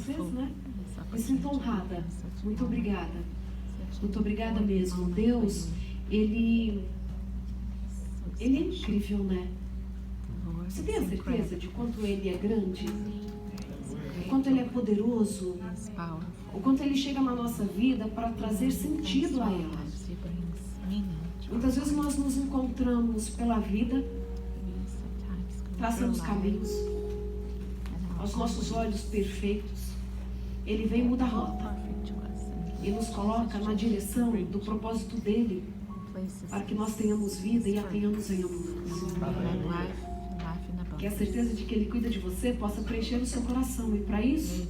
vocês, né? Me sinto honrada. Muito obrigada. Muito obrigada mesmo. Deus, Ele é incrível, né? Você tem a certeza de quanto Ele é grande? O quanto Ele é poderoso? O quanto Ele chega na nossa vida para trazer sentido a ela? Muitas vezes nós nos encontramos pela vida, traçando os caminhos, aos nossos olhos perfeitos. Ele vem e muda a rota e nos coloca na direção do propósito dele, para que nós tenhamos vida e a tenhamos em abundância. Que a certeza de que Ele cuida de você possa preencher o seu coração. E para isso,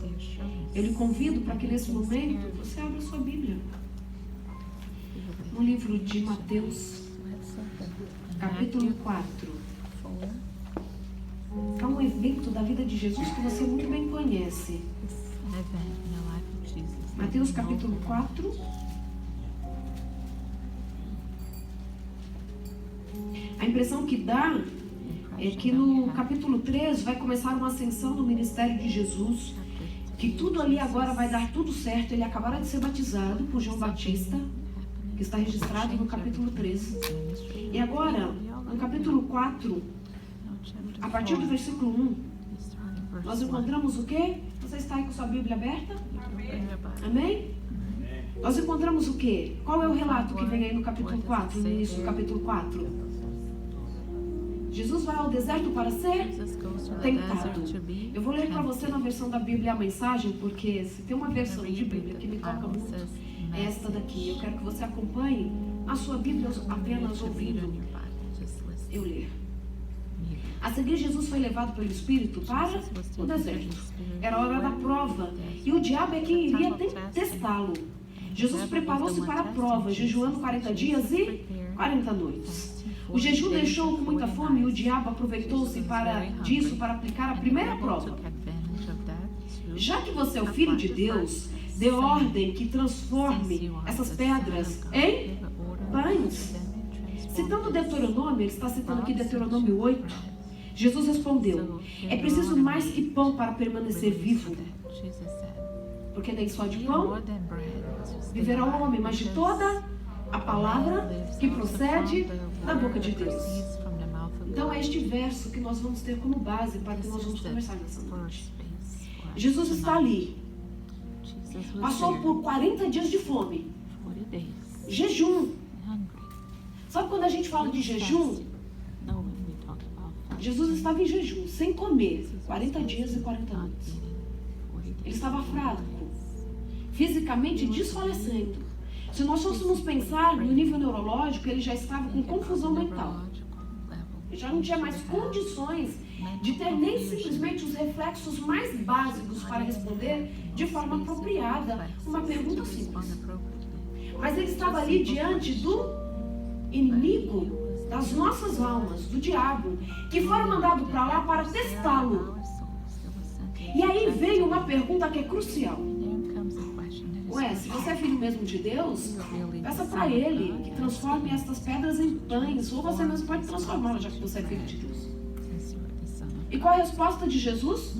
eu lhe convido para que nesse momento você abra sua Bíblia no livro de Mateus, capítulo 4. É um evento da vida de Jesus que você muito bem conhece. Mateus capítulo 4. A impressão que dá é que no capítulo 3 vai começar uma ascensão no ministério de Jesus, que tudo ali agora vai dar tudo certo. Ele acabara de ser batizado por João Batista, que está registrado no capítulo 3. E agora, no capítulo 4, a partir do versículo 1, nós encontramos o quê? Você está aí com sua Bíblia aberta? Amém? Nós encontramos o quê? Qual é o relato que vem aí no capítulo 4, no início do capítulo 4? Jesus vai ao deserto para ser tentado. Eu vou ler para você na versão da Bíblia a mensagem, porque se tem uma versão de Bíblia que me toca muito, é esta daqui. Eu quero que você acompanhe a sua Bíblia apenas ouvindo eu ler. A seguir, Jesus foi levado pelo Espírito para o deserto. Era a hora da prova, e o diabo é quem iria testá-lo. Jesus preparou-se para a prova, jejuando 40 dias e 40 noites. O jejum deixou com muita fome e o diabo aproveitou-se disso para aplicar a primeira prova. Já que você é o Filho de Deus, dê ordem que transforme essas pedras em pães. Citando Deuteronômio, ele está citando aqui Deuteronômio 8. Jesus respondeu: é preciso mais que pão para permanecer vivo, porque nem só de pão viverá o homem, mas de toda a palavra que procede da boca de Deus. Então é este verso que nós vamos ter como base para que nós vamos conversar nessa noite. Jesus está ali, passou por 40 dias de fome, jejum. Sabe quando a gente fala de jejum? Jesus estava em jejum, sem comer, 40 dias e 40 noites. Ele estava fraco, fisicamente desfalecendo. Se nós fôssemos pensar no nível neurológico, ele já estava com confusão mental. Ele já não tinha mais condições de ter nem simplesmente os reflexos mais básicos para responder de forma apropriada uma pergunta simples. Mas ele estava ali diante do inimigo das nossas almas, do diabo, que foram mandados para lá para testá-lo. E aí veio uma pergunta que é crucial. Ué, se você é filho mesmo de Deus, peça para Ele que transforme estas pedras em pães, ou você mesmo pode transformá-las, já que você é filho de Deus. E qual é a resposta de Jesus?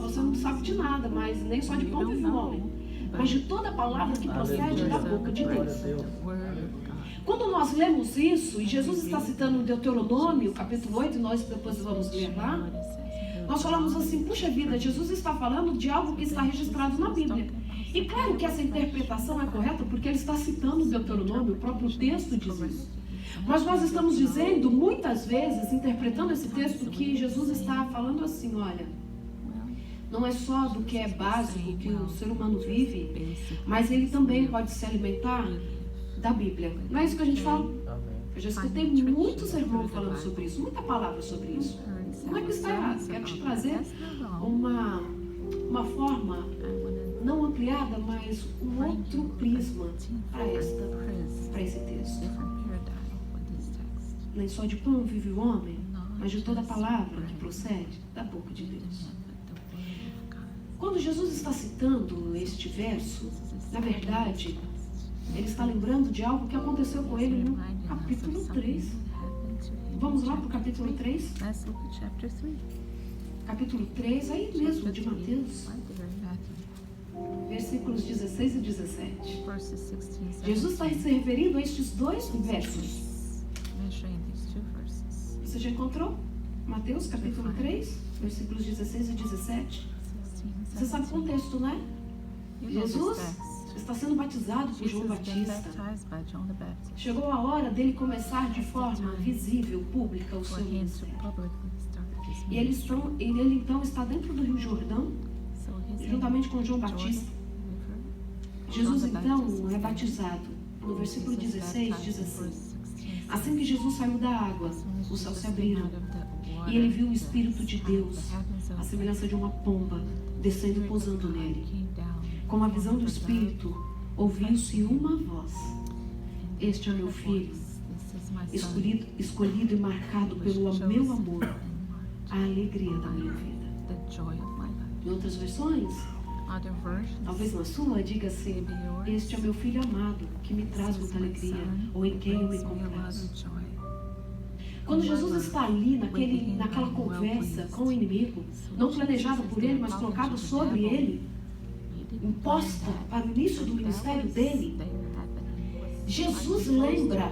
Você não sabe de nada, mas nem só de pão vive o homem, mas de toda a palavra que procede da boca de Deus. Quando nós lemos isso, e Jesus está citando o Deuteronômio, capítulo 8, e nós depois vamos ler lá, nós falamos assim: puxa vida, Jesus está falando de algo que está registrado na Bíblia. E claro que essa interpretação é correta, porque ele está citando o Deuteronômio, o próprio texto diz isso. Mas nós estamos dizendo, muitas vezes, interpretando esse texto, que Jesus está falando assim: olha, não é só do que é básico que o ser humano vive, mas ele também pode se alimentar da Bíblia. Não é isso que a gente fala? Eu já escutei muitos irmãos falando sobre isso, muita palavra sobre isso. Não é que está errado, quero te trazer uma forma não ampliada, mas um outro prisma para esse texto. Nem só de pão vive o homem, mas de toda a palavra que procede da boca de Deus. Quando Jesus está citando este verso, na verdade, ele está lembrando de algo que aconteceu com ele no capítulo 3. Vamos lá para o capítulo 3? Capítulo 3, aí mesmo de Mateus. versículos 16 e 17. Verses 16 and 17. Jesus está se referindo a estes dois versos. Mentioning these two verses. Você já encontrou? Mateus capítulo 3, versículos 16 e 17. 16 and Você sabe o 17. contexto, né? You know this Jesus text. está sendo batizado por João Jesus being Batista. baptized by John the Baptist. Chegou a hora dele começar de forma visível, pública, o For seu him to ministério. publicly start his E ministry. ele então está dentro do Rio Jordão, So he's juntamente com João Jordan Batista. River. Jesus John the então Baptist é is batizado. No versículo Jesus 16 baptized diz in assim: verse 16 assim que Jesus saiu da água, As soon as os céus Jesus se came abriram out of the water, e ele viu o the Espírito de Deus, heavens à opened, semelhança de uma pomba, descendo e the Spirit of pousando God nele. came down, Com a visão do formed a dove, Espírito, ouviu-se uma voz: and este é the meu filho, voice, "This is my son, escolhido e marcado who was pelo chosen meu and amor, marked a alegria da minha vida. the joy of my life." Em outras versões, Other versions, talvez na sua, diga assim: maybe yours, este é meu filho amado, que me traz "This is muita my alegria, son, ou em who quem eu me brings me a lot comprazo. of joy." Quando Jesus está ali, naquela conversa com o inimigo, não planejada por ele, mas colocada sobre ele, imposta para o início do ministério dele, Jesus lembra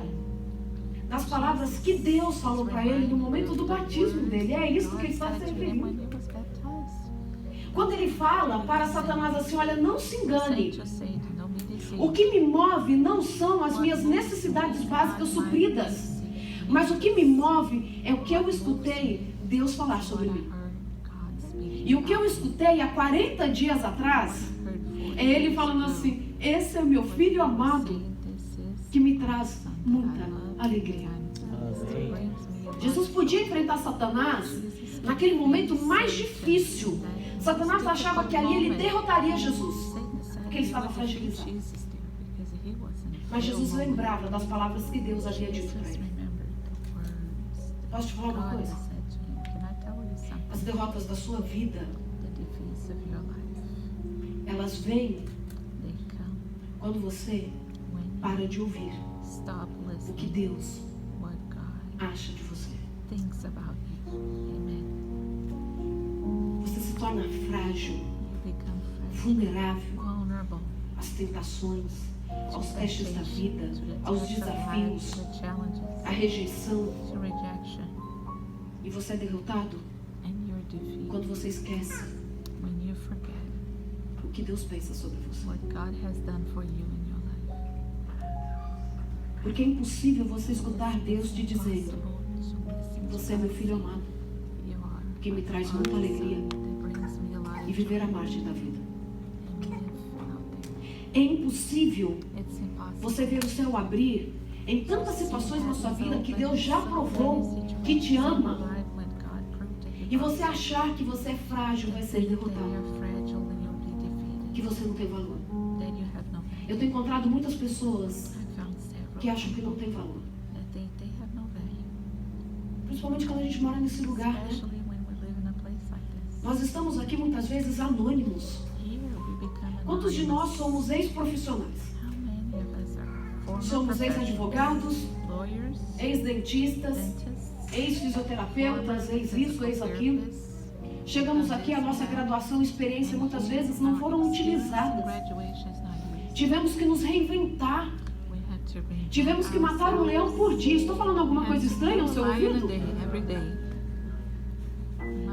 das palavras que Deus falou para ele no momento do batismo dele. É isso que ele está se referindo. Quando ele fala para Satanás assim: olha, não se engane. O que me move não são as minhas necessidades básicas supridas, mas o que me move é o que eu escutei Deus falar sobre mim. E o que eu escutei há 40 dias atrás é ele falando assim: esse é o meu filho amado que me traz muita alegria. Jesus podia enfrentar Satanás naquele momento mais difícil. Satanás achava que ali ele derrotaria Jesus, porque ele estava fragilizado. Mas Jesus lembrava das palavras que Deus havia dito para ele. Posso te falar uma coisa? As derrotas da sua vida, elas vêm quando você para de ouvir o que Deus acha de você. Você se torna frágil, vulnerável às tentações, aos testes da vida, aos desafios, à rejeição. E você é derrotado quando você esquece o que Deus pensa sobre você. Porque é impossível você escutar Deus te dizendo: você é meu filho amado, que me traz muita alegria, e viver à margem da vida. É impossível você ver o céu abrir em tantas situações na sua vida que Deus já provou que te ama, e você achar que você é frágil, vai ser derrotado, que você não tem valor. Eu tenho encontrado muitas pessoas que acham que não tem valor, principalmente quando a gente mora nesse lugar, né? Nós estamos aqui muitas vezes anônimos. Quantos de nós somos ex-profissionais? Somos ex-advogados, ex-dentistas, ex-fisioterapeutas, ex-isso, ex-aquilo. Chegamos aqui, a nossa graduação e experiência muitas vezes não foram utilizadas. Tivemos que nos reinventar. Tivemos que matar um leão por dia. Estou falando alguma coisa estranha ao seu ouvido?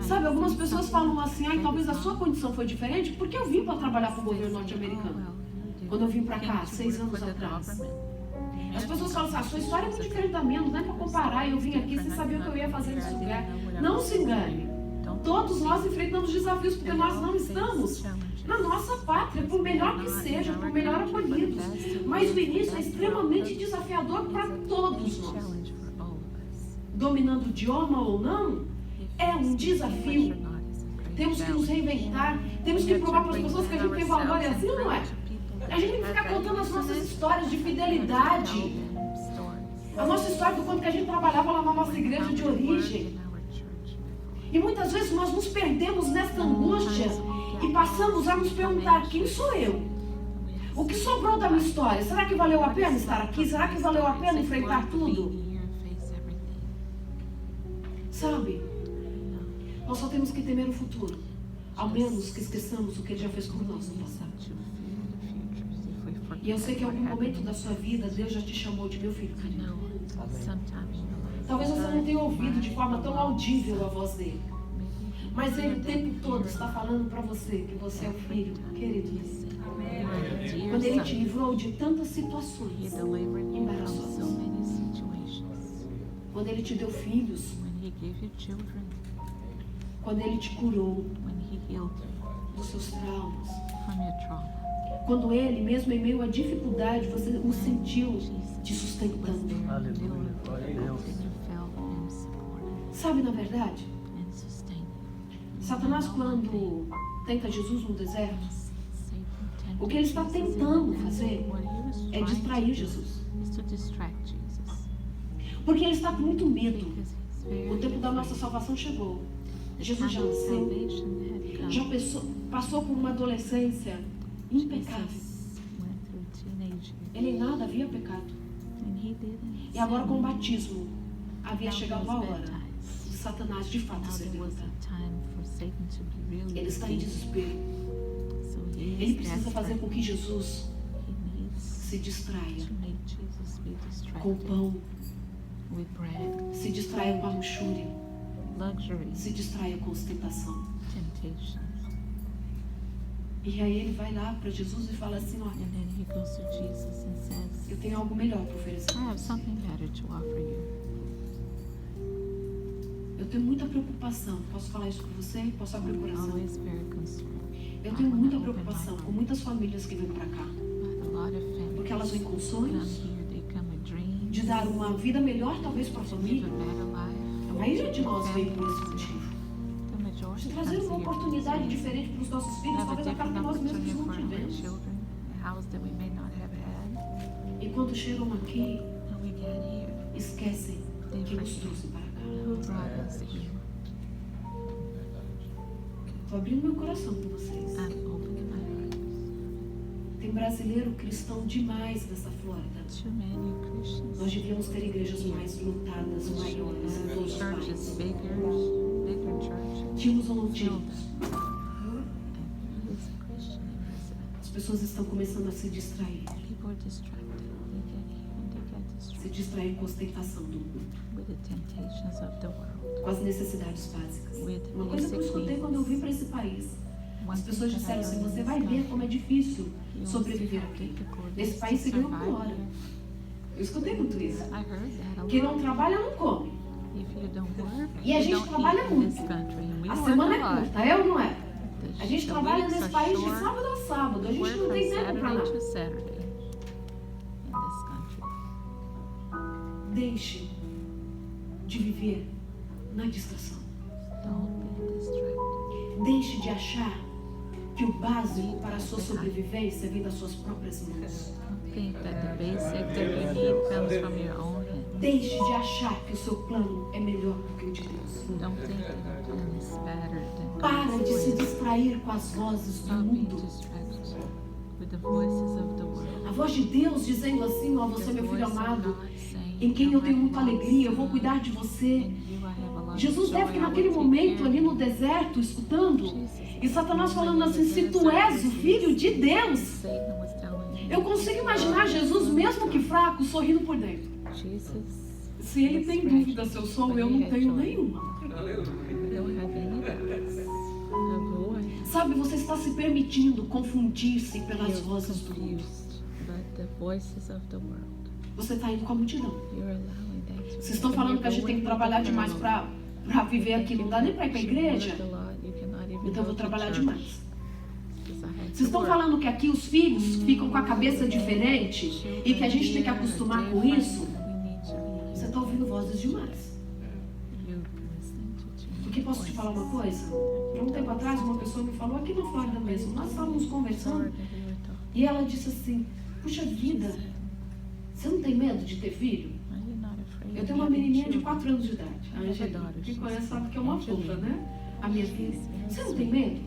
Sabe, algumas pessoas falam assim: ai, talvez a sua condição foi diferente porque eu vim para trabalhar para o governo norte-americano. Quando eu vim para cá, 6 anos atrás. As pessoas falam assim: a sua história é muito diferente da minha, não dá para comparar. Eu vim aqui sem saber o que eu ia fazer nesse lugar. Não se engane. Todos nós enfrentamos desafios porque nós não estamos na nossa pátria, por melhor que seja, por melhor acolhidos. Mas o início é extremamente desafiador para todos nós. Dominando o idioma ou não, é um desafio. Temos que nos reinventar, temos que provar para as pessoas que a gente tem valor, e assim não é. A gente tem que ficar contando as nossas histórias de fidelidade. A nossa história do quanto que a gente trabalhava lá na nossa igreja de origem. E muitas vezes nós nos perdemos nessa angústia e passamos a nos perguntar: quem sou eu? O que sobrou da minha história? Será que valeu a pena estar aqui? Será que valeu a pena enfrentar tudo? Sabe? Nós só temos que temer o futuro. Ao menos que esqueçamos o que Ele já fez por nós no passado. E eu sei que em algum momento da sua vida, Deus já te chamou de meu filho querido. Talvez você não tenha ouvido de forma tão audível a voz dele. Mas Ele o tempo todo está falando para você que você é o filho querido dele. Quando Ele te livrou de tantas situações embaraçosas. Quando Ele te deu filhos. Quando Ele te curou dos seus traumas. Quando Ele, mesmo em meio à dificuldade, você o sentiu te sustentando. Aleluia, glória a Deus. Sabe, na verdade, Satanás, quando tenta Jesus no deserto, o que ele está tentando fazer é distrair Jesus. Porque ele está com muito medo. O tempo da nossa salvação chegou. Jesus já nasceu. Já passou por uma adolescência impecável. Ele em nada havia pecado. E agora com o batismo havia chegado a hora de Satanás de fato ser derrotado. Ele está em desespero. Ele precisa fazer com que Jesus se distraia com o pão, se distraia com a luxúria, se distraia com a ostentação. E aí ele vai lá para Jesus e fala assim: olha, eu tenho algo melhor para oferecer. Eu tenho muita preocupação. Posso falar isso com você? Posso abrir o coração? Eu tenho muita preocupação com muitas famílias que vêm para cá. Porque elas vêm com sonhos de dar uma vida melhor, talvez, para a família. A maioria de nós vem por esse motivo. De trazer uma oportunidade diferente para os nossos filhos, talvez aquela que nós mesmos não tivemos. E quando chegam aqui, esquecem que nos trouxe para cá. Estou abrindo meu coração com vocês. Tem brasileiro cristão demais nessa Flórida. Nós devíamos ter igrejas mais lotadas, maiores em todos os países. Tínhamos ou não tínhamos? As pessoas estão começando a se distrair. Se distrair com a ostentação do mundo. Com as necessidades básicas. Uma coisa que eu escutei quando eu vim para esse país. As pessoas disseram assim: você vai ver como é difícil sobreviver aqui. Nesse país se ganha por hora. Eu escutei muito isso. Quem não trabalha não come. E a gente trabalha muito. A semana é curta, é ou não é? A gente trabalha nesse país de sábado a sábado. A gente não tem tempo para nada. Deixe de viver na distração. Deixe de achar que o básico para a sua sobrevivência vem das suas próprias mãos. Deixe de achar que o seu plano é melhor do que o de Deus. Para de se distrair com as vozes do mundo. A voz de Deus dizendo assim: ó, você é meu filho amado, em quem eu tenho muita alegria, eu vou cuidar de você. Jesus deve que naquele momento ali no deserto, escutando, e Satanás falando assim: se tu és o filho de Deus. Eu consigo imaginar Jesus, mesmo que fraco, sorrindo por dentro. Se ele tem dúvida se eu sou, eu não tenho nenhuma. Sabe, você está se permitindo confundir-se pelas vozes do mundo. Você está indo com a multidão. Vocês estão falando que a gente tem que trabalhar demais para viver aqui. Não dá nem para ir para a igreja. Então eu vou trabalhar demais. Vocês estão falando que aqui os filhos ficam com a cabeça diferente e que a gente tem que acostumar com isso. Você está ouvindo vozes demais. Porque posso te falar uma coisa? Há um tempo atrás uma pessoa me falou aqui na Flórida mesmo. Nós estávamos conversando e ela disse assim: puxa vida, você não tem medo de ter filho? Eu tenho uma menininha de 4 anos de idade, a Angelina. Quem conhece sabe que é uma fofa, né? A minha filha. Você não tem medo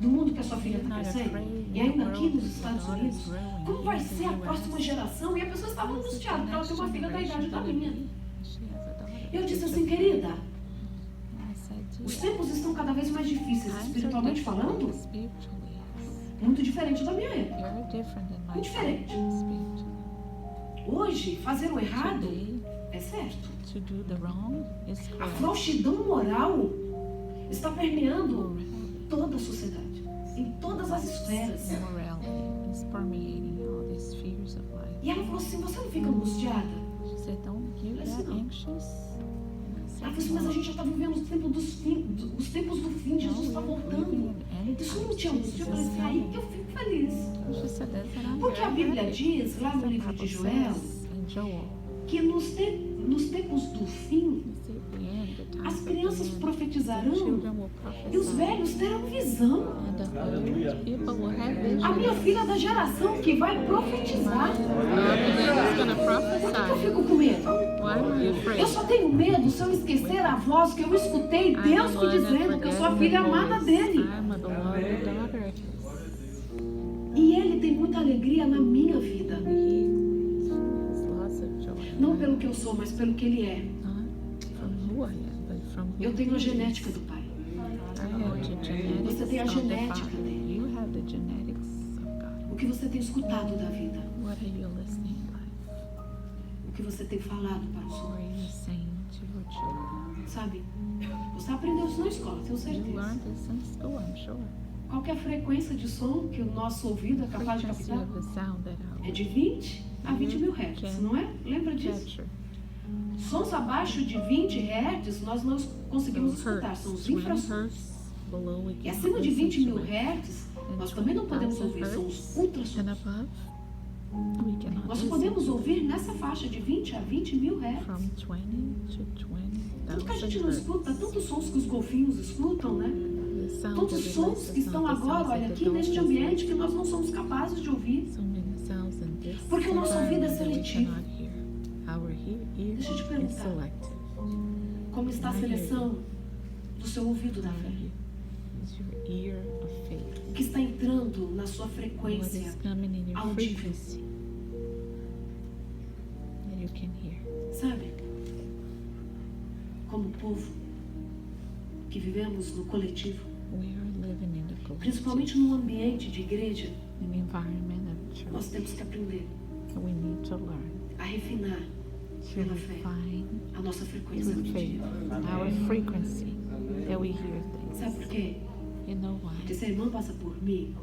do mundo que a sua filha está crescendo? E ainda aqui nos Estados Unidos? Como vai ser a próxima geração? E a pessoa estava angustiada, porque ela tem uma filha da idade da minha. Eu disse assim: querida, Os tempos estão cada vez mais difíceis, Times are espiritualmente falando, difficult spiritually. muito diferente da minha época. Very different in my Muito diferente. time spiritually. Hoje, fazer o errado Today, é certo. to do the wrong is A correct. frouxidão moral está permeando Morality, toda a sociedade, em todas as esferas. immorality is permeating all these spheres of life. E ela falou assim, você não fica angustiada? She said, don't you Yes, get no. anxious? Ela falou assim, mas a gente já está vivendo os tempos do fim, Jesus está voltando. Isso não te angustia? Eu falei assim, aí que eu fico feliz. She said, that's what I'm Porque a very Bíblia happy. diz, lá no The livro de Bible Joel, says in Joel, que nos tempos do fim, it's at the end, the times as of the crianças end, profetizarão children will e os prophesy, velhos terão visão. and the old people will have A minha visions. filha é da geração que vai profetizar. Is gonna Por que eu prophesy. fico com medo? Why am I afraid? Eu só tenho medo se eu esquecer a voz que eu escutei Deus me dizendo que eu sou a filha amada dele. I'm a beloved daughter of his. E ele tem muita alegria na minha vida. He has lots of joy. Não pelo que eu sou, mas pelo que ele é. Not from who I am, but from who Eu tenho a he is. genética do pai. I have the genetics Você tem a of the genética Father. dele. You have the genetics of God. O que você tem escutado da vida. What are you listening like? O que você tem falado para os What outros. are you saying to your children? Sabe? Você aprendeu isso na escola, tenho You certeza. learned this in school, I'm sure. Qual que é a frequência de som que o nosso ouvido é capaz de Frequency captar? of the sound that É our de 20 a 20 mil hertz, não é? Lembra disso? capture. Sons abaixo de 20 hertz nós não conseguimos So escutar, são os 20 infrassons. hertz below we E can acima de listen 20 to mil it. hertz, And nós também não podemos 20,000 ouvir, são os hertz ultrassons. and above, we cannot Nós listen podemos ouvir nessa faixa de 20 a 20 mil hertz. from 20 to Tanto que a gente 20,000 não hertz. escuta, tantos sons que os golfinhos escutam, né? The sound Tantos of the sons lights que is estão not the agora, sounds olha, of aqui the neste dolphins. ambiente que nós não somos capazes de ouvir. So many sounds in this Porque o nosso ouvido é environment that we seletivo. cannot hear. Our ear Deixa eu te is perguntar. selective. Como está a seleção do seu ouvido da fé? Is your ear of faith. O que está entrando na sua What frequência is coming in your audível? frequency that you can hear. Sabe? Como povo que vivemos no coletivo, We are living in the collective, principalmente num ambiente de igreja, an environment of nós church. temos que aprender We need to learn a refinar to pela fé refine a nossa frequência through faith auditiva. our frequency that we hear things. Sabe por quê? You know why? Porque se a irmã passa por mim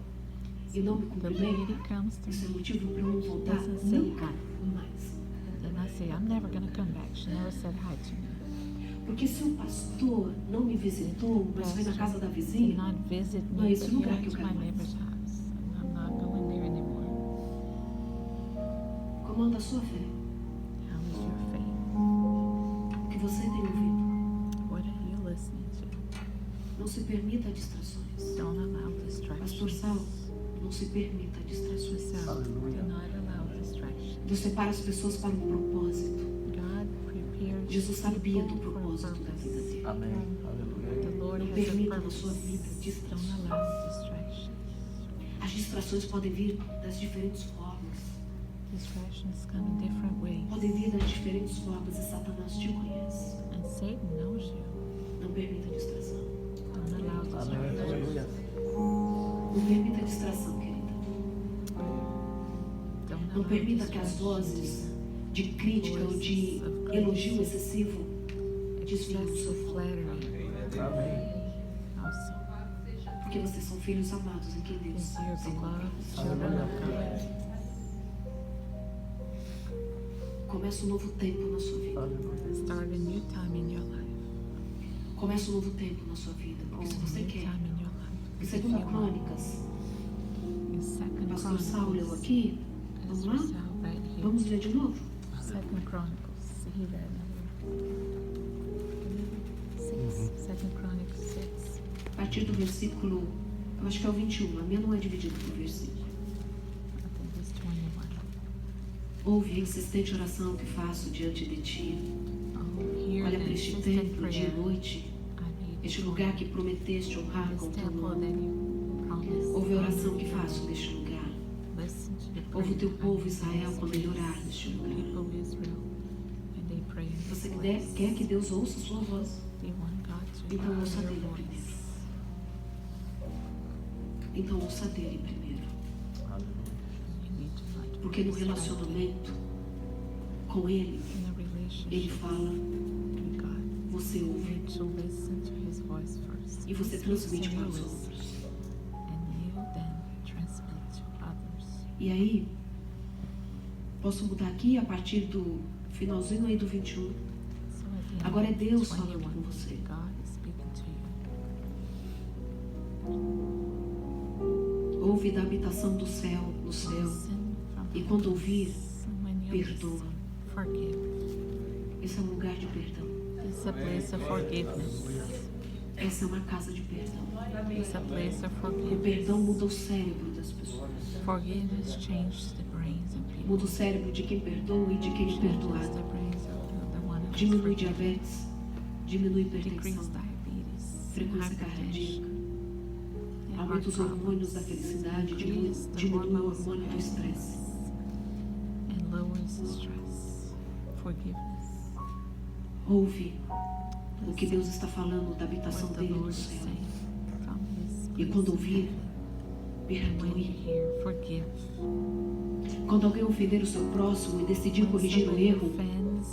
e não me The cumprimenta, lady comes to isso é me motivo para eu não voltar doesn't say nunca hi. mais. And I say, I'm never going to come back. She never said hi to me. Porque se o pastor não me visitou, mas foi na casa da Did vizinha, not visit não é me, esse but he lugar went que eu to quero my mais. neighbor's house. And I'm not going there anymore. como anda a sua fé? How is your faith? O que você tem ouvido? What are you listening to? Não se permita distrações. Don't allow Pastor distractions. Sal, não se permita distrações. So, do not allow distractions. Deus separa as pessoas para um propósito. God prepares Jesus sabia do people for a propósito da vida purpose. dele. Amém. Aleluia. The Lord Não has a permita na purpose. sua vida Don't distrações. allow distractions. As distrações podem vir das diferentes formas. Distractions come in different ways. Podem vir das diferentes formas e Satanás te conhece. And Satan knows you. Não permita distração. Don't allow Amém. distractions. Aleluia. Não permita distração, querida. Don't Não allow permita que as distractions. vozes de crítica ou de elogio excessivo desviem o seu Excessive foco. flattery Amém. also. Porque vocês são filhos amados em quem Deus Because you're se beloved compromete. children of God. Começa um novo tempo na sua vida. Aleluia. Start a new time in your life. Começa um novo tempo na sua vida. Porque se A você new quer. time in your life. Em Because if 2 you want, Crônicas, in Second Pastor Saulo leu Chronicles, aqui. Vamos Pastor lá? Sal right here. Vamos ler de novo? Second Chronicles, he read it. 6. Second Chronicles 6. A partir do versículo, eu acho que é o 21. A minha não é dividida por versículo. I think it's 21. Ouve a insistente oração que faço diante de ti. Oh, hear Olha the para este insistent templo dia prayer. e noite. I need Este you. lugar que prometeste honrar This com teu temple nome. that you promised. Ouve a oração que faço neste lugar. Listen to the Ouve o prayer teu I povo make Israel this quando ele orar place. neste lugar. People of Israel, when they pray in this Você place. quer que Deus ouça a sua voz? Do you want God to Então ouça your dele voice. primeiro. Então ouça dele primeiro. You need to not Porque no relacionamento com ele, in a ele relationship fala, with God. você You ouve need to listen to His voice first. e você He transmite speaks para and os you listen, outros. and you then transmit to others. E aí, posso mudar aqui a partir do finalzinho aí do 21. So at the Agora é end of Deus falando 21, com você. God is speaking to you. Ouve da habitação do céu, no céu. Listen from E quando ouvir, And when you perdoa. listen, forgive. Esse é um lugar de perdão. It's a place of forgiveness. Essa é uma casa de perdão. It's a place of O forgiveness. perdão muda o cérebro das pessoas. Forgiveness changes the brains of people. Muda o cérebro de quem perdoa e de quem é Changes perdoado. the brains of the one who is Diminui forgiven. diabetes, diminui Decrease hipertensão, diabetes, frequência hypertension, cardíaca, and aumenta heart os hormônios problems. da felicidade, Decrease the diminui o hormones hormônio do of estresse. happiness and lowers the stress. Forgiveness. Ouve o que Deus está falando da habitação What the dele no Lord is céu. saying from His E place quando in ouvir, heaven. When you perdoe. hear, forgive. Quando alguém ofender o seu próximo e decidir When corrigir o somebody erro, offends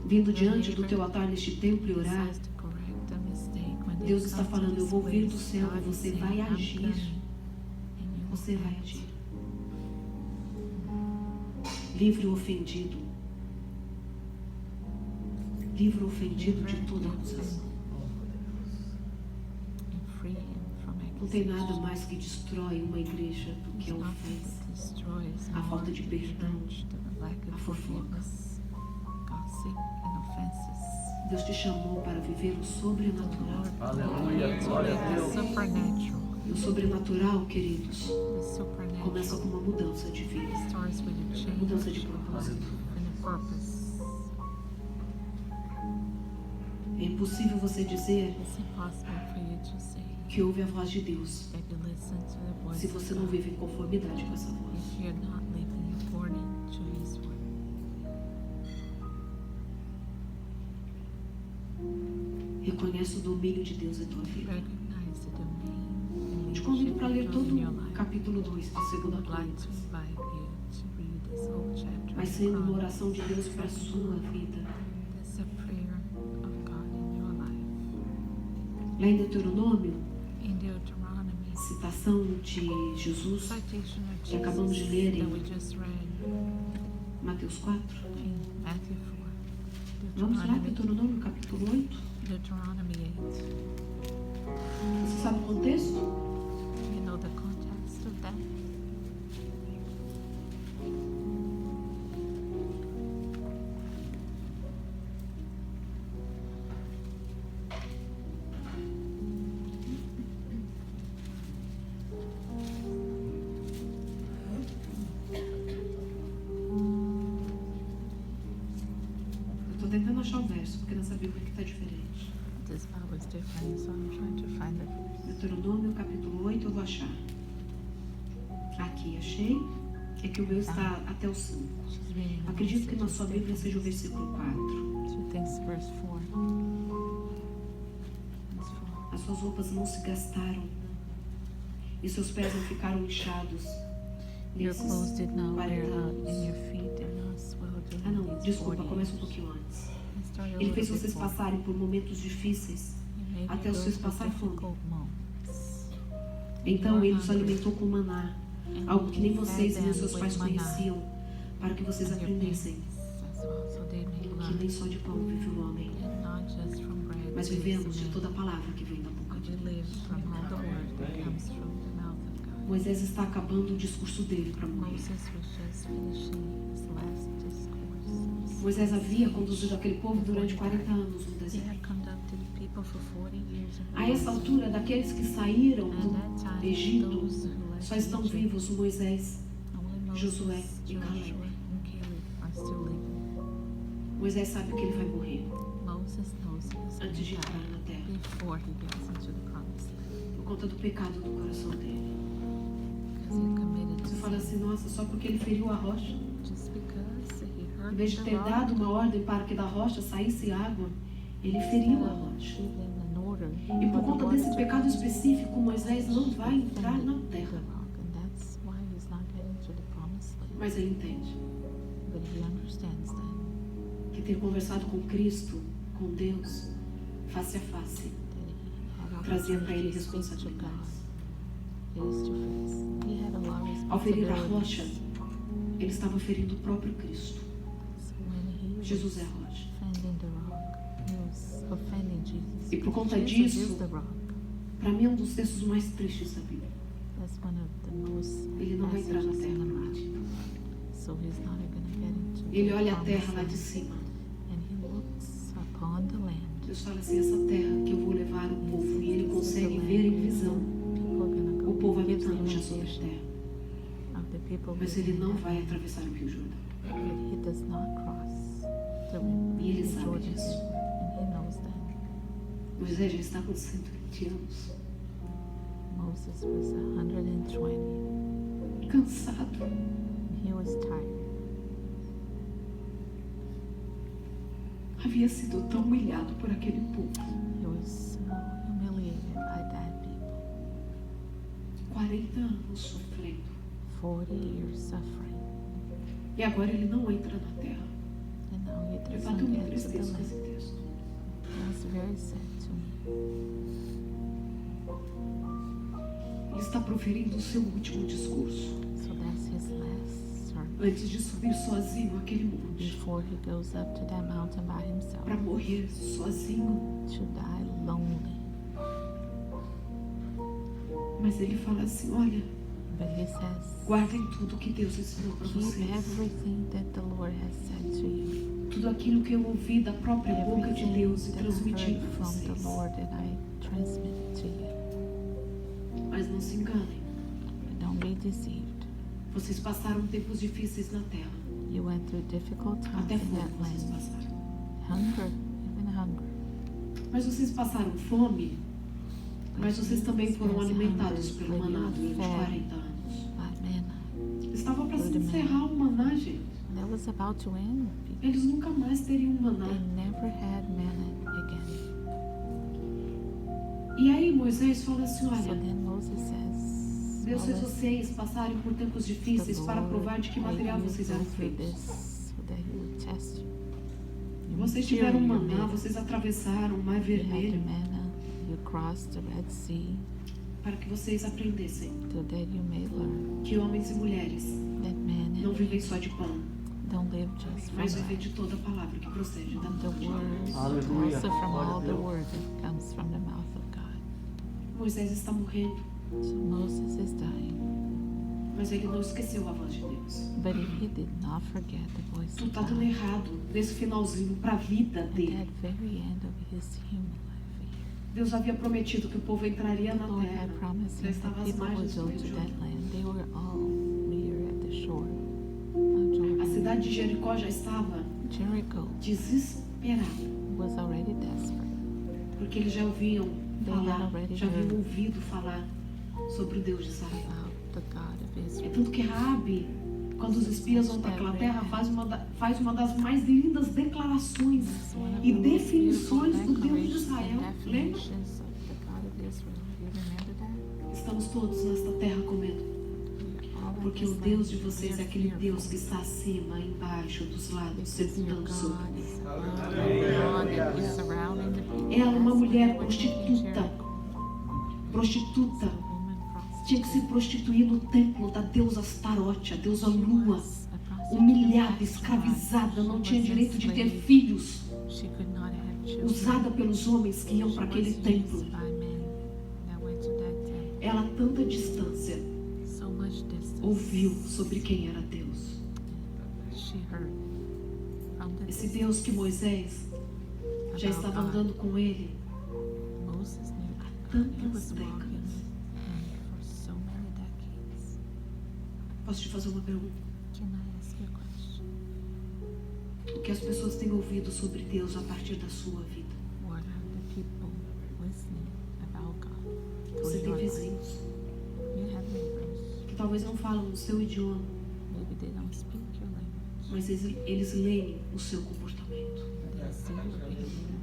vindo your diante do neighbor, teu altar neste templo e orar, decides to correct a mistake, when they Deus está come to falando, eu this vou vir do place, céu e God is você saying, vai "I'm agir. coming," and you Você will vai act. agir. Livre o ofendido. Livre o ofendido de toda acusação. And free him from Não tem nada accusation. mais que destrói uma igreja do que a There's nothing ofensa. that destroys a falta more de perdão, church than the lack a of fofoca. forgiveness, gossip, and offenses. Deus te chamou para viver o The sobrenatural. Lord Aleluia, to glória a live the Deus. supernatural. E o sobrenatural, queridos, The supernatural começa com uma mudança de vida, starts with a change mudança de propósito. and a purpose. É impossível você dizer It's impossible for you to say que ouve a voz de Deus that you listen to the voice se of você não God vive em conformidade com essa voz. if you're not living according to His word. Reconhece o domínio de Deus em tua vida. Recognize the domain and Te convido leadership para ler of God todo in your o life. capítulo 2 de 2 I would like to Crônicas. invite you to read this whole chapter. Vai of sendo uma Chronicles. oração de Deus para a sua vida. That's a prayer of God in your life. Lá em Deuteronômio, In Deuteronomy, citação de Jesus, citation of que acabamos de ler Jesus em that we just read Mateus 4. in Matthew 4. Vamos lá, Deuteronomy, Deuteronômio capítulo 8. Deuteronomy 8. Você sabe o contexto? You know the context of that? Eu estou tentando achar o verso, porque nessa Bíblia aqui está diferente. This Bible is different, so I'm trying to find the verse. Deuteronômio capítulo 8, eu vou achar. Aqui, achei. É que o meu está até o 5. She's reading the Acredito que na message sua Bíblia different. seja o versículo 4. She thinks verse 4. Verse 4. As suas roupas não se gastaram e seus pés não ficaram inchados Your nesses clothes did not wear 40 out, and anos. your feet did not swell Ah, não, during these desculpa, 40 começa um years. pouquinho antes. Let's start a Ele fez little vocês before. passarem por momentos difíceis, You made até you os go seus through passar fome. difficult moments. Então ele os alimentou com maná, And algo que nem he vocês fed nem them seus with pais manna, conheciam, para que vocês and your aprendessem parents as well, so they may que learn. nem só de pão vive o homem, And not just from bread mas lives vivemos de man, toda a palavra que vem da boca but de we Deus. live from all the word that comes from the mouth of God. Moisés está acabando o discurso dele para morrer. Moses was just finishing his last discourse. Moisés havia conduzido aquele povo durante 40 anos no He deserto. had conducted people for 40 years in the A essa desert. altura, daqueles que saíram At do that time, Egito, those who left só estão Egypt, vivos Moisés, only Moses, Josué e Joshua, Caleb. and Caleb are still living. Moisés sabe que ele vai morrer Moses knows he is going antes de to entrar die na terra, before he gets into the promised land por conta do pecado do coração dele. because he committed Você sin. fala assim, nossa, só porque ele feriu a rocha. Just because he Em hurt vez de the ter dado rock, uma ordem para que da rocha saísse água, ele feriu a rocha. giving an order E por conta desse pecado específico, Moisés não vai entrar na the terra. rock, and that's why he's not getting to the promised land. Mas ele entende But he understands that que ter conversado com Cristo, com Deus, face a face, he had trazia para ele opportunity to speak to responsabilidades. God face to face. He had a lot of Ao ferir a responsibilities. rocha, ele estava ferindo o próprio Cristo. So when he was Jesus é a rocha. offending the rock, he was offending Jesus. E por conta Jesus disso, is the rock. Para mim é um dos textos mais tristes da Bíblia. That's one of the most Ele não vai entrar na passages in terra the prometida. Bible. So he's not going to get into Ele the olha a promised terra lá de land. cima. And he looks upon the land. Deus fala assim, essa terra que eu vou levar o povo. E ele consegue ver em visão People are going to o go. povo He gives the habitando já sobre a invitation terra. of the people Mas ele living não in that vai land. atravessar o Rio Jordão. But he does not cross the E ele river sabe Jordan. disso. And he knows that. Moisés já está com 120 anos. Moses was 120. Cansado. He was tired. Havia sido tão humilhado por aquele povo. He was so humiliated by that people. 40 anos sofrendo. 40 years suffering. E agora ele não entra na terra. And now he Eu doesn't bateu uma get to the tristeza com esse land. texto. That's very sad to me. Ele está proferindo o seu último discurso. So that's his last sermon Antes de subir sozinho aquele monte. before he goes up to that mountain by himself Para morrer sozinho. to die lonely. Mas ele fala assim, olha, But he says, guardem tudo que Deus ensinou para keep vocês. everything that the Lord has said to you. Tudo aquilo que eu ouvi da própria boca de Everything Deus e that I transmiti heard para from the vocês. Lord that I transmitted to you. Mas não se enganem. But don't be deceived. Vocês passaram tempos difíceis na terra. You went through difficult times Até in fome that vocês land. passaram. Hunger, even hunger. Mas vocês passaram fome. Mas vocês também foram Mas alimentados hunger, pelo but maná you durante fed 40 anos. By manna. Estava para se Good man. encerrar o maná, gente. That was about to end. Eles nunca mais teriam maná. They never had manna again. E aí Moisés fala assim, So olha, then Moses says, Deus fez "Well, vocês passarem por tempos difíceis para provar de que material vocês eram feitos. So that he would test you. You Vocês material tiveram you're maná, made of. vocês atravessaram o Mar You had the Vermelho manna, you crossed the Red Sea, para que vocês aprendessem so that you may learn que homens e mulheres that man não and vivem só de pão, don't live just from mas vivem bread, de toda palavra que procede da the boca de word, Deus. Aleluia. also from Glória a all the Deus. word that comes from the mouth of God. Moisés está morrendo, So Moses is dying, mas ele não esqueceu a voz de Deus. but he did not forget the voice Tudo of está dando God. errado nesse finalzinho para a vida At dele. that very end of his human life here. Deus havia prometido que o povo entraria The na Lord terra. had promised Já him that estava às people would margens go do Rio to that Jordão. land. They were all near at the shore of A Jordan. cidade de Jericó já estava Jericho desesperada, was already desperate. porque eles já ouviam falar, already já haviam heard. ouvido falar sobre o Deus de Israel. About the God of É Israel. tanto que Raabe, quando os espias vão para aquela terra, faz uma das mais lindas declarações It's one of e the most definições beautiful do Deus de declarations Israel. and Lembra? definitions of the God of Israel. You remember that? Estamos todos nesta terra comendo, We're all in porque o this Deus land. de vocês We é are aquele Deus fearful. que está acima, embaixo, dos lados, Because your circundando sobre God mim. is above and beyond and is surrounding the people. Ela, uma That's mulher what they were in prostituta, Jericho. prostituta, A woman prostitute. tinha que se prostituir no templo da deusa Astarote, a deusa She Lua, was a prostitute humilhada, of God. escravizada, não She tinha was direito de ter enslaved. filhos, She could not have children. usada pelos homens que iam She para was aquele used templo. by men that went to that temple. Ela, a tanta distância, So much distance. ouviu sobre quem era Deus. She heard from the Esse Deus que Moisés já about estava God. andando com ele Moses knew. há He was tantas walking décadas. with him for so many decades. Posso te fazer uma pergunta? Can I ask you a question? O que as pessoas têm ouvido sobre Deus a partir da sua vida? What are the people listening about God? Você through tem your life? vizinhos You have neighbors. que talvez não falam o seu idioma, Maybe they don't speak your language. mas eles leem o seu comportamento. They see your behavior.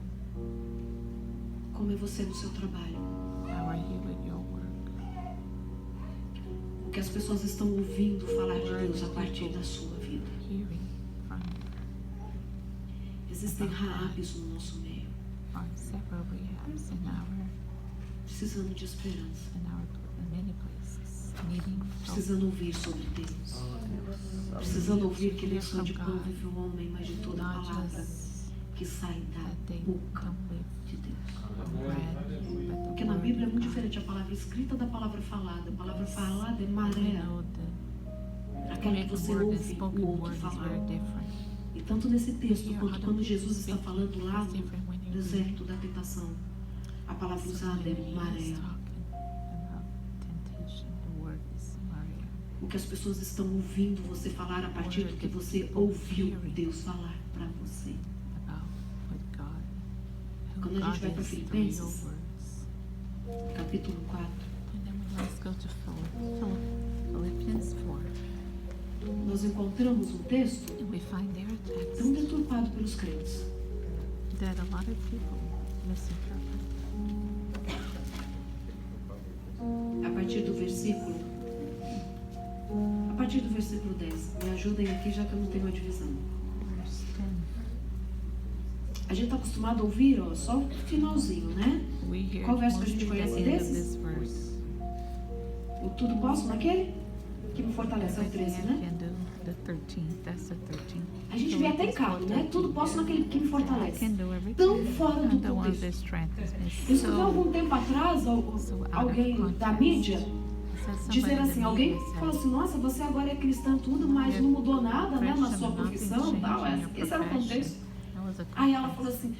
Como Como é você no seu trabalho? How are you at your work? O que as pessoas estão ouvindo falar de Deus a partir da sua vida? Hearing from Existem Raabes no nosso meio, are several rehabs precisando de esperança, in many places, needing hope, precisando ouvir sobre Deus, precisando ouvir que nem só de pão vive o homem, mas de toda a not palavra just que sai da that they boca don't live de Deus. on bread, but Porque the na word Bíblia é of muito God. diferente a palavra escrita da palavra falada. A palavra falada é We maré, know that aquela que written você word and ouve spoken o outro word is falar. very different. E tanto nesse texto Here, quanto how quando the Jesus está speaking falando lá is no different when you read. deserto da tentação, a palavra So usada when é he is maré. talking about temptation, the word is Maria. O que as pessoas estão ouvindo você falar a partir do que você ouviu Deus falar para você. About what God, Quando who a gente vai God para is through your Filipenses, words. capítulo 4, And then let's go to Philippians 4. nós encontramos um texto And we find there a text tão deturpado pelos crentes. that a lot of people misinterpret. A partir do versículo 10. Me ajudem aqui, já que eu não tenho a divisão. Verse 10. A gente está acostumado a ouvir, ó, só o finalzinho, né? We hear Qual verso que a mostly gente the conhece end of desses? this verse. O tudo posso naquele que me fortalece, é o Everything 13, I né? can do, the 13th, that's the 13th. A gente vê até em carro, né? Tudo posso naquele que me I fortalece. can do everything. Tão fora do I'm the one that contexto. strengthens me. Eu escutei So, algum tempo atrás alguém da mídia dizer assim, alguém falou assim, nossa, você agora é cristã tudo, mas não mudou nada, né, na sua profissão e tal. Esse era o contexto. Aí ela falou assim,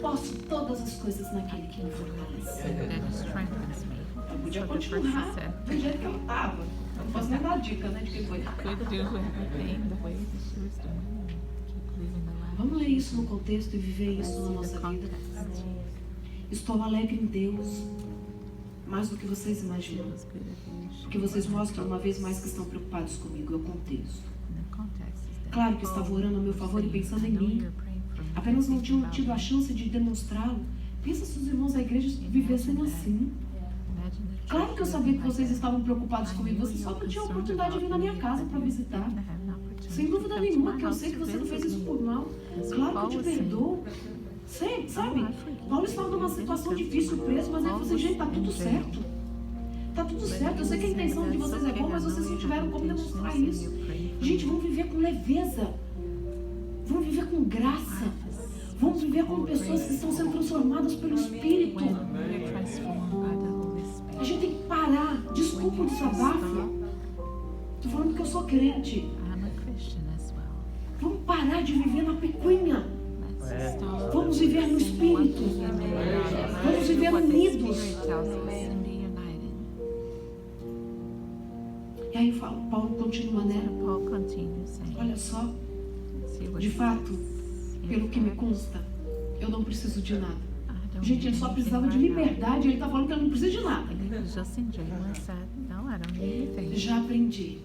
posso todas as coisas naquele que me fortalece. That strengthens me. Eu podia So the person continuar said, do jeito que eu estava. Não posso nem dar dica, né, de quem foi. could do everything the way that she was doing and keep living the life. Vamos ler isso no contexto e viver isso na See nossa the vida. context. Estou alegre em Deus, mais do que vocês She imaginam. was good at it. Porque vocês mostram uma vez mais que estão preocupados comigo, é o contexto. And the context is that, Claro que estava orando a meu favor e pensando em mim. Apenas não tinham tido a chance de demonstrá-lo. Pensa se os irmãos da igreja vivessem assim. Claro que eu sabia que vocês estavam preocupados comigo. Vocês só não tinham oportunidade de vir na minha casa para visitar. Sem dúvida nenhuma, que eu sei que você não fez isso por mal. Claro que eu te perdoo. Sei, sabe? Paulo estava numa situação difícil, preso, mas ele falou assim, gente, tá tudo certo. Tá tudo certo. Eu sei que a intenção de vocês é boa, mas vocês não tiveram como demonstrar isso. Gente, vamos viver com leveza. Vamos viver com graça. Vamos viver como pessoas que estão sendo transformadas pelo Espírito. A gente tem que parar. Desculpa o desabafo. Estou falando que eu sou crente. Vamos parar de viver na picuinha. Vamos viver no Espírito. Vamos viver unidos. E aí Paulo continua, né? Olha só, de fato, pelo que me consta, eu não preciso de nada. Gente, ele só precisava de liberdade, ele está falando que ele não precisa de nada. Já aprendi.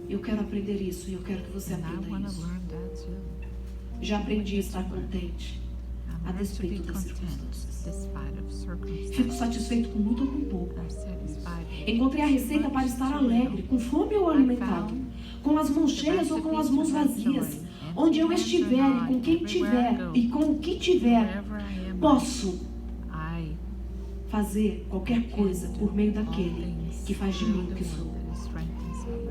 Eu quero aprender isso e eu quero que você aprenda isso. Já aprendi a estar contente a despeito das circunstâncias. Fico satisfeito com muito ou com pouco. Encontrei a receita para estar alegre, com fome ou alimentado, com as mãos cheias ou com as mãos vazias. Onde eu estiver e com quem tiver e com o que tiver, posso fazer qualquer coisa por meio daquele que faz de mim o que sou.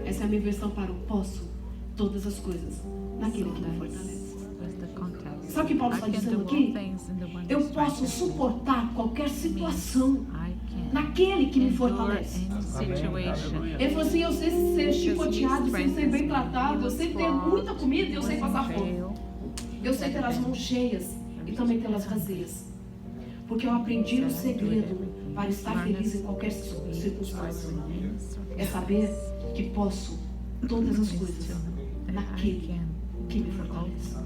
Essa é a minha versão para o posso todas as coisas naquele que me fortalece. Sabe o que Paulo está dizendo aqui? Eu posso suportar qualquer situação naquele que me fortalece. Ele falou assim, eu sei ser chicoteado, eu sei ser bem tratado, eu sei ter muita comida e eu sei passar fome. Eu sei ter as mãos cheias e também ter as vazias. Porque eu aprendi o segredo para estar feliz em qualquer circunstância. É saber que posso todas as coisas naquele que me fortalece.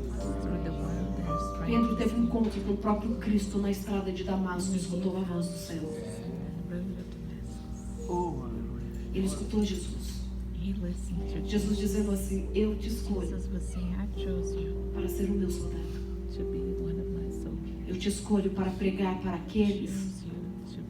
Pedro teve um encontro com o próprio Cristo na estrada de Damasco e escutou a voz do céu. Ele escutou Jesus. Jesus dizendo assim, eu te escolho para ser o meu soldado. Eu te escolho para pregar para aqueles choose you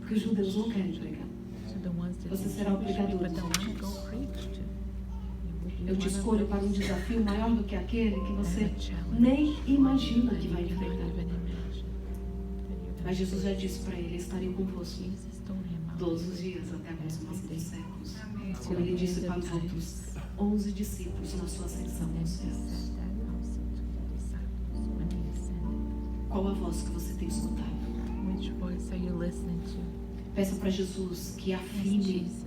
to que os judeus não querem pregar. to the ones that Você the será o Jewish pregador people dos don't want to go gentios. preach to. You will be Eu te one of escolho those para um desafio maior do que aquele que você and a challenge nem imagina that que you vai cannot enfrentar. even imagine that you're gonna Mas Jesus já face. disse para ele: estarei convosco Jesus told him, "I'll todos be os with you dias até a consumação dos séculos. till Como the ele disse end para of os outros times." 11 discípulos na sua ascensão And then aos he céus. said that also to the disciples when he ascended. Qual a voz que você tem escutado? Which voice are you listening to? Peça para Jesus que Ask afine Jesus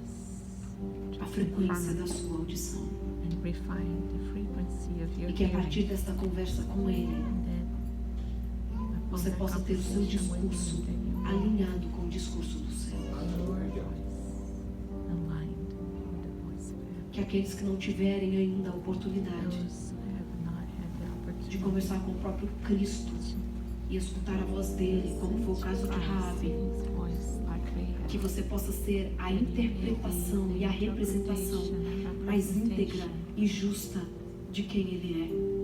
a to frequência confirm da sua audição. and refine the frequency of your E que a partir hearing. desta conversa com Ele, And then upon você that possa ter o seu conversation with discurso him, that you will alinhado com o discurso do céu. your voice aligned with the voice of heaven. Que aqueles que não tiverem ainda a oportunidade Those who have not had the de opportunity conversar com o próprio Cristo e escutar a voz dele, como foi o caso de Raabe, his voice like Rahab. que você possa ser a interpretação e a representação mais íntegra e justa de quem ele é.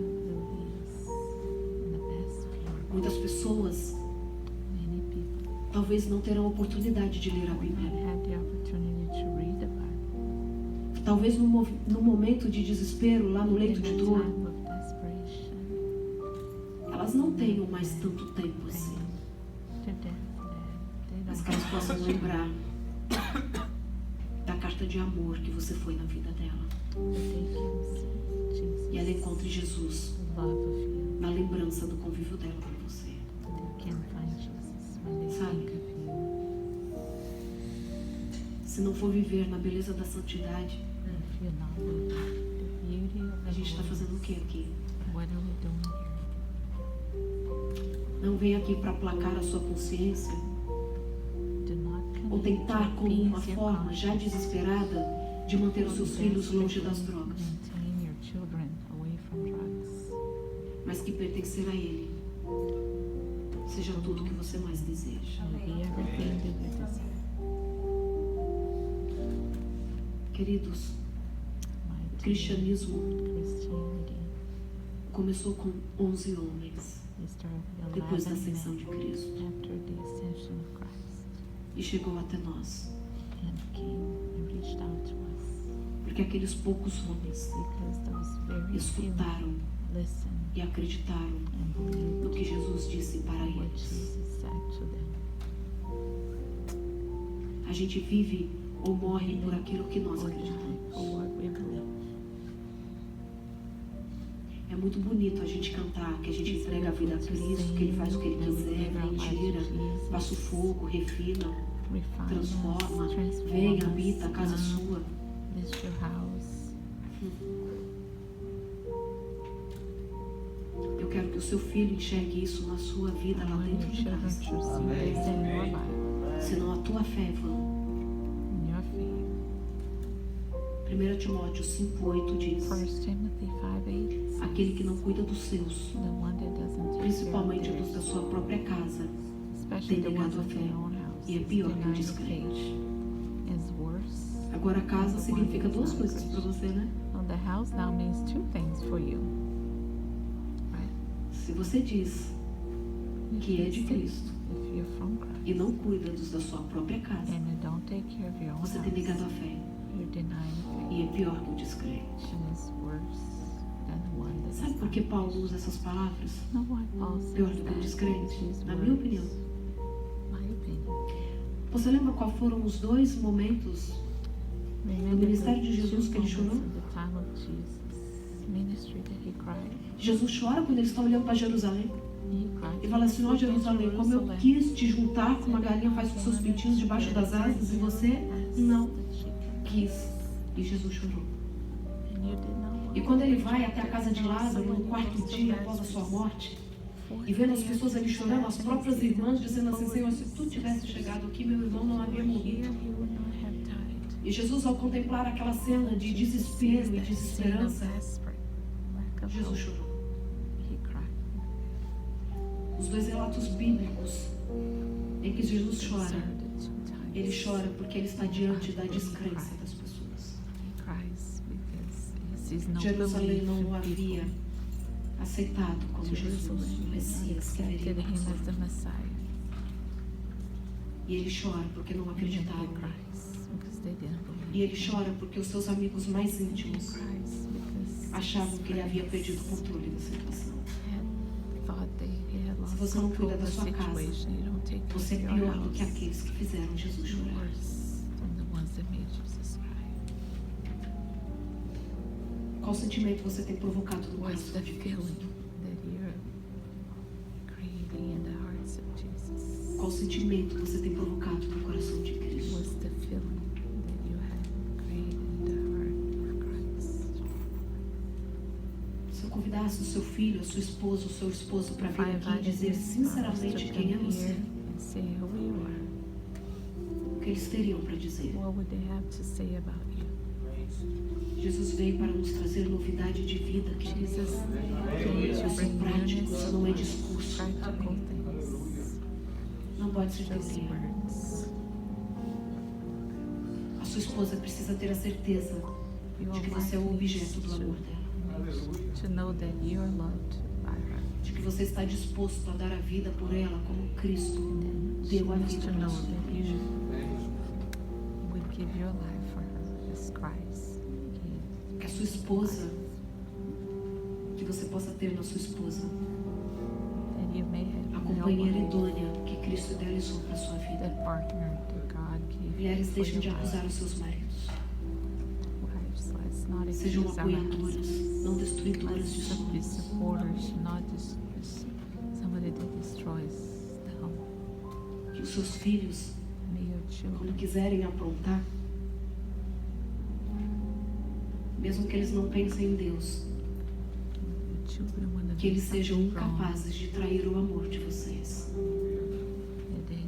Muitas pessoas talvez não terão a oportunidade de ler a Bíblia. Talvez no momento de desespero, lá no leito de dor, elas não tenham mais tanto tempo assim. Mas que elas possam lembrar da carta de amor que você foi na vida dela. E ela encontre Jesus na lembrança do convívio dela com você. Sabe? Se não for viver na beleza da santidade, a gente está fazendo o que aqui? Não vem aqui para aplacar a sua consciência ou tentar como uma forma já desesperada de manter os seus filhos longe das drogas, mas que pertencer a Ele seja tudo que você mais deseja. Queridos, o cristianismo começou com 11 homens depois da ascensão de Cristo e chegou até nós, porque aqueles poucos homens escutaram e acreditaram no que Jesus disse para eles. A gente vive ou morre por aquilo que nós acreditamos. É muito bonito a gente cantar que a gente entrega a vida a Cristo, que Ele faz o que Ele quiser, mentira, passa o fogo, refina, transforma, vem, habita, a casa sua. Eu quero que o seu filho enxergue isso na sua vida lá dentro de casa. Senão a tua fé é vã. 1 Timóteo 5,8 diz: aquele que não cuida dos seus, principalmente dos da sua própria casa, tem negado a fé e é pior que o descrente. Agora a casa significa duas coisas para você, né? Se você diz que é de Cristo e não cuida dos da sua própria casa, você tem negado a fé e é pior que o descrente. Sabe por que Paulo usa essas palavras? Pior do que o descrente? Na minha opinião. Você lembra qual foram os dois momentos no ministério de Jesus que ele chorou? Jesus chora quando ele está olhando para Jerusalém e fala assim: ó Jerusalém, como eu quis te juntar como uma galinha faz com seus pintinhos debaixo das asas e você não quis. E Jesus chorou. E quando ele vai até a casa de Lázaro no quarto dia após a sua morte e vendo as pessoas ali chorando, as próprias irmãs dizendo assim: Senhor, se tu tivesse chegado aqui, meu irmão não havia morrido. E Jesus, ao contemplar aquela cena de desespero e desesperança, Jesus chorou. Os dois relatos bíblicos em que Jesus chora, ele chora porque ele está diante da descrença das pessoas. Jerusalém não o havia aceitado como Jesus, o Messias que veio accepted para him as the salvar. Messiah. E ele chora porque não And he acreditaram nele. cries because they didn't believe. E ele chora porque os seus amigos mais He íntimos cries because achavam que ele havia his perdido o friends controle da situação. had thought he had lost você não control cuida of da the sua casa, situation. You don't take care Você é of your pior do que house. aqueles que fizeram Jesus You're chorar. worse than the ones that made Jesus cry. Qual sentimento você tem provocado no What's coração the de feeling Cristo? that you're creating in the hearts of Jesus? Qual sentimento você tem provocado no coração de Cristo? What's the feeling that you have created in the heart of Christ? Se eu convidasse o seu filho, a sua esposa, o seu esposo para If vir I aqui e invited dizer your spouse sinceramente to quem é come você, here and say who you are, o que eles teriam para dizer? what would they have to say about you? Jesus veio para nos trazer novidade de vida, querido. Jesus came to Isso é bring prático, newness, isso não é discurso. practical things, Não pode ser teu just tempo. words. A sua esposa precisa ter a certeza Your de que você é o wife objeto needs do amor dela. to know that you are loved by her. De que você está disposto a dar a vida por ela como Cristo And she deu a needs vida to pela know sua that igreja. you would give your life for her as Christ gave. Que a sua esposa, que você possa ter na sua esposa That you may a have companheira no one, idônea que Cristo idealizou para a sua vida. that partner that God gave Mulheres, for deixem your de life. acusar os seus maridos. Wives, let's not Sejam accuse our apoiadoras, husbands. não destruidoras de Let's be sonhos. supporters, not somebody that destroys the home. Que os seus filhos, May your quando children, quiserem aprontar, mesmo que eles não pensem em Deus, your children when que they eles do sejam something wrong, incapazes de trair o amor de vocês. that they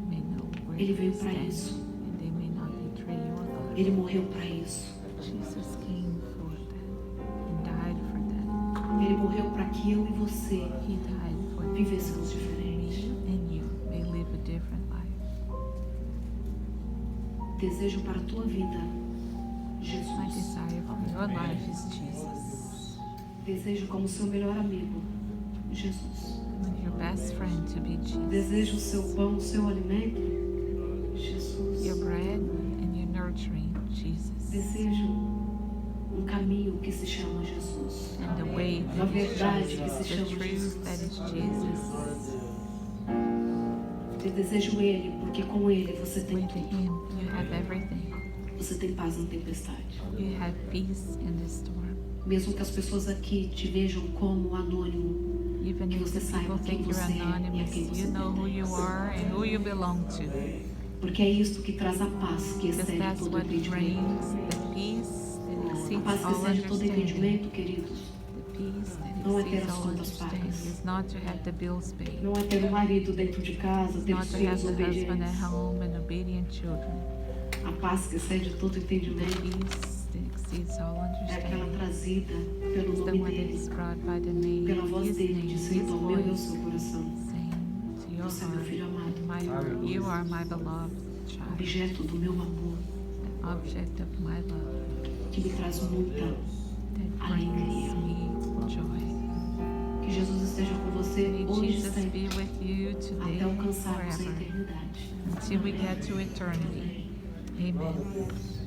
may know where Ele they veio para stand, isso. and they may not betray your love. Ele morreu para isso. Jesus came for that and died for that. Ele morreu para que eu e você He died for that vivêssemos diferente. me and you may live a different life. Desejo para a tua vida, My Jesus. desire for your life is Jesus. Desejo como seu melhor amigo, Jesus. And your best friend to be Jesus. Desejo o seu pão, o seu alimento, Your Jesus. bread and your nurturing, Jesus. Desejo um caminho que se chama Jesus. And the way A that is verdade que Jesus. se The chama truth Jesus. that is Jesus. Eu desejo Ele, porque com Ele você tem With tudo. Him, you have everything. Você tem paz na tempestade. You have peace in the storm. Mesmo que as pessoas aqui te vejam como anônimo, Even Que if você the saiba people quem think you're você é e a anonymous, quem você you know who you pertence. are and who you belong to. Porque é isto que traz a paz que Because excede that's todo what entendimento. brings the peace that A exceeds paz que all excede todo understanding. entendimento, queridos, The peace that Não é ter exceeds as all contas understanding pagas. is not to have the bills paid. não é ter um marido dentro de casa, It's ter not os to filhos have the husband obedientes. at home and obedient children. A paz que excede todo The entendimento peace that exceeds all é aquela understanding trazida pelo is the nome one that dele, is brought by the name, pela voz His dele, name, dizendo His ao meu e ao voice, seu coração: saying to your Você é meu heart, filho amado, my heart, you are my beloved child, objeto do meu amor, the object of my love, que me traz muita. that brings me joy. Que Jesus esteja com você May hoje e Jesus sempre, be with you today até and alcançarmos a forever, eternidade. until we get to eternity. Amen.